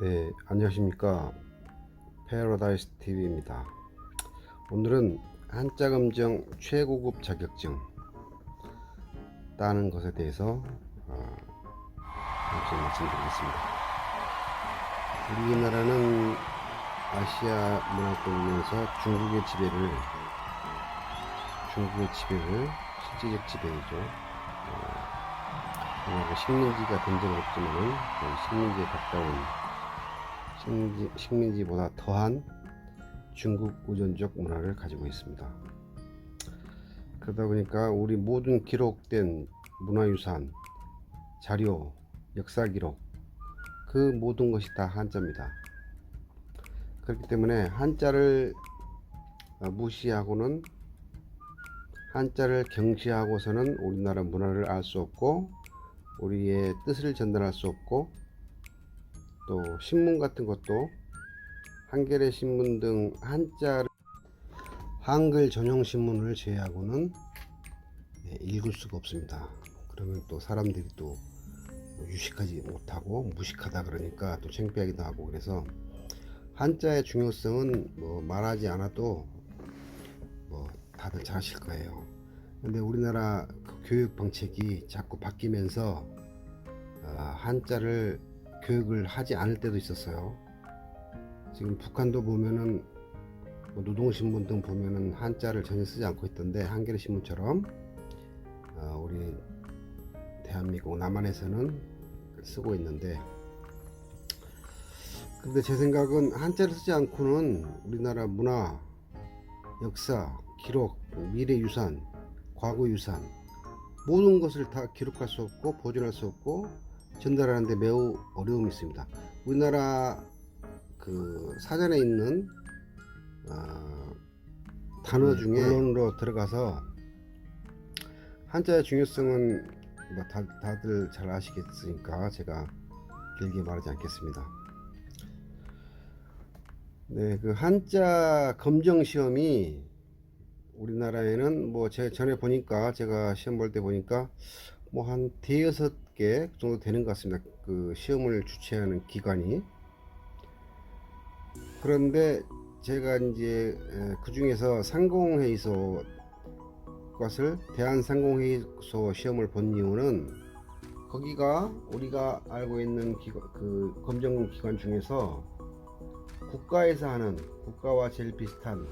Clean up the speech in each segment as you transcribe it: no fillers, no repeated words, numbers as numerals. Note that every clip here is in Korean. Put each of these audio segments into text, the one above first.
네, 안녕하십니까. 패러다이스 TV입니다. 오늘은 한자 검정 최고급 자격증 따는 것에 대해서 잠시 말씀드리겠습니다. 우리나라는 아시아 문화권에서 중국의 지배를 실질적 지배이죠. 식민지가 된 적은 없지만 식민지에 가까운 식민지보다 더한 중국 의존적 문화를 가지고 있습니다. 그러다 보니까 우리 모든 기록된 문화유산, 자료, 역사 기록, 그 모든 것이 다 한자입니다. 그렇기 때문에 한자를 무시하고는, 한자를 경시하고서는 우리나라 문화를 알 수 없고, 우리의 뜻을 전달할 수 없고, 또 신문 같은 것도 한겨레 신문 등 한글 전용 신문을 제외하고는 읽을 수가 없습니다. 그러면 또 사람들이 또 유식하지 못하고 무식하다 그러니까 또 창피하기도 하고, 그래서 한자의 중요성은 말하지 않아도 다들 잘 아실 거예요. 근데 우리나라 교육 정책이 자꾸 바뀌면서 한자를 교육을 하지 않을 때도 있었어요. 지금 북한도 보면은 노동신문 등 보면은 한자를 전혀 쓰지 않고 있던데, 한겨레 신문처럼 우리 대한민국 남한에서는 쓰고 있는데, 근데 제 생각은 한자를 쓰지 않고는 우리나라 문화, 역사, 기록, 미래유산, 과거유산 모든 것을 다 기록할 수 없고 보존할 수 없고 전달하는데 매우 어려움이 있습니다. 우리나라 그 사전에 있는 단어 중에 본론으로 들어가서 한자의 중요성은 다들 잘 아시겠으니까 제가 길게 말하지 않겠습니다. 네, 그 한자 검정 시험이 우리나라에는 제가 전에 보니까, 제가 시험 볼 때 보니까 한 대여섯 개 정도 되는 것 같습니다. 그 시험을 주최하는 기관이. 그런데 제가 이제 그 중에서 상공회의소 것을 대한상공회의소 시험을 본 이유는, 거기가 우리가 알고 있는 그 검정 기관 중에서 국가에서 하는, 국가와 제일 비슷한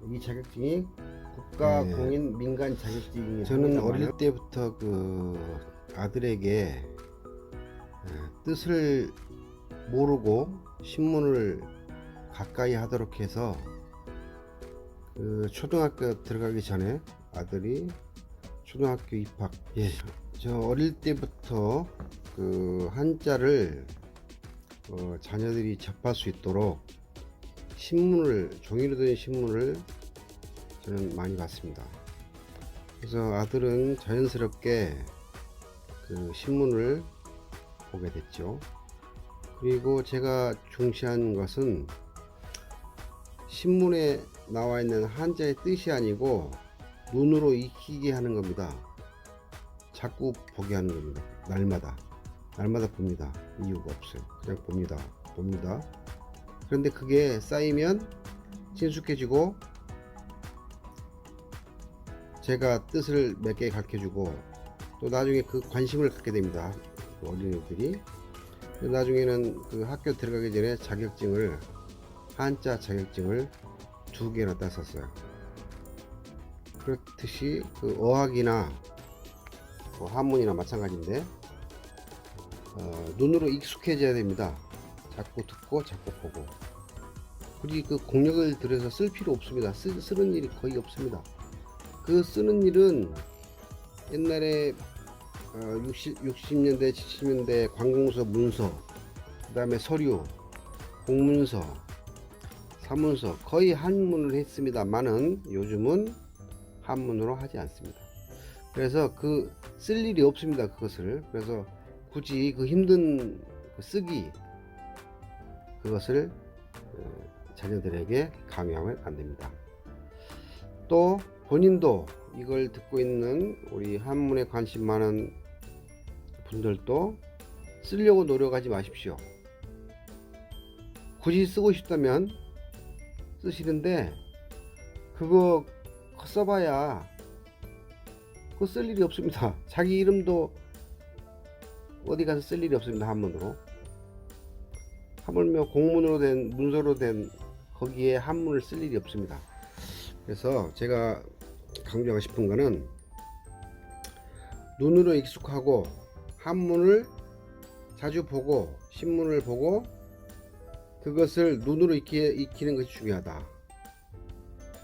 이 자격증이 국가 공인 민간 자격증이. 저는 어릴 때부터 그 아들에게 뜻을 모르고 신문을 가까이 하도록 해서, 그 초등학교 들어가기 전에 아들이 초등학교 입학, 저 어릴 때부터 그 한자를 자녀들이 접할 수 있도록 종이로 된 신문을 저는 많이 봤습니다. 그래서 아들은 자연스럽게 그 신문을 보게 됐죠. 그리고 제가 중시한 것은 신문에 나와 있는 한자의 뜻이 아니고 눈으로 익히게 하는 겁니다. 자꾸 보게 하는 겁니다. 날마다 봅니다. 이유가 없어요. 그냥 봅니다. 그런데 그게 쌓이면 친숙해지고, 제가 뜻을 몇 개 가르쳐주고, 또 나중에 그 관심을 갖게 됩니다. 어린이들이. 나중에는 그 학교 들어가기 전에 한자 자격증을 2개나 땄었어요. 그렇듯이 그 어학이나 한문이나 마찬가지인데, 눈으로 익숙해져야 됩니다. 자꾸 듣고 자꾸 보고. 굳이 그 공력을 들여서 쓸 필요 없습니다. 쓰는 일이 거의 없습니다. 그 쓰는 일은 옛날에 60년대 70년대 관공서 문서, 그 다음에 서류, 공문서, 사문서 거의 한문을 했습니다만은 요즘은 한문으로 하지 않습니다. 그래서 그 쓸 일이 없습니다. 그것을. 그래서 굳이 그 힘든 쓰기, 그것을 자녀들에게 강요하면 안 됩니다. 또 본인도 이걸 듣고 있는 우리 한문에 관심 많은 분들도 쓰려고 노력하지 마십시오. 굳이 쓰고 싶다면 쓰시는데 그거 써봐야 그거 쓸 일이 없습니다. 자기 이름도 어디 가서 쓸 일이 없습니다. 한문으로. 하물며 공문으로 된 문서로 된 거기에 한문을 쓸 일이 없습니다. 그래서 제가 강조하고 싶은 거는 눈으로 익숙하고 한문을 자주 보고 신문을 보고 그것을 눈으로 익히는 것이 중요하다.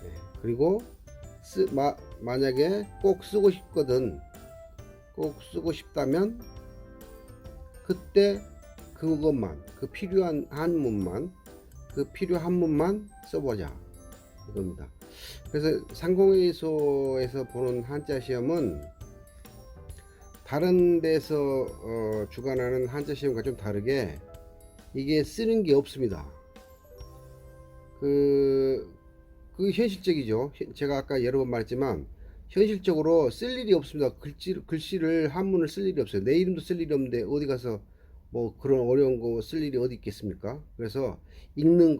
네. 그리고 만약에 꼭 쓰고 싶거든, 꼭 쓰고 싶다면 그때 그것만, 그 필요한 한문만, 그 필요 한문만 써보자 이겁니다. 그래서 상공회의소에서 보는 한자 시험은 다른 데서 주관하는 한자 시험과 좀 다르게 이게 쓰는 게 없습니다. 그 현실적이죠. 제가 아까 여러 번 말했지만 현실적으로 쓸 일이 없습니다. 글씨를 한문을 쓸 일이 없어요. 내 이름도 쓸 일이 없는데 어디 가서 뭐 그런 어려운 거 쓸 일이 어디 있겠습니까? 그래서 읽는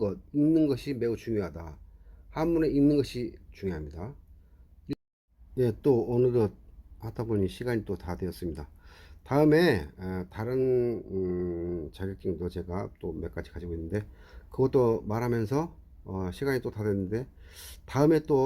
것이 매우 중요하다. 한문을 읽는 것이 중요합니다. 예, 또 어느덧 하다 보니 시간이 또 다 되었습니다. 다음에 다른 자격증도 제가 또 몇 가지 가지고 있는데 그것도 말하면서 시간이 또 다 됐는데 다음에 또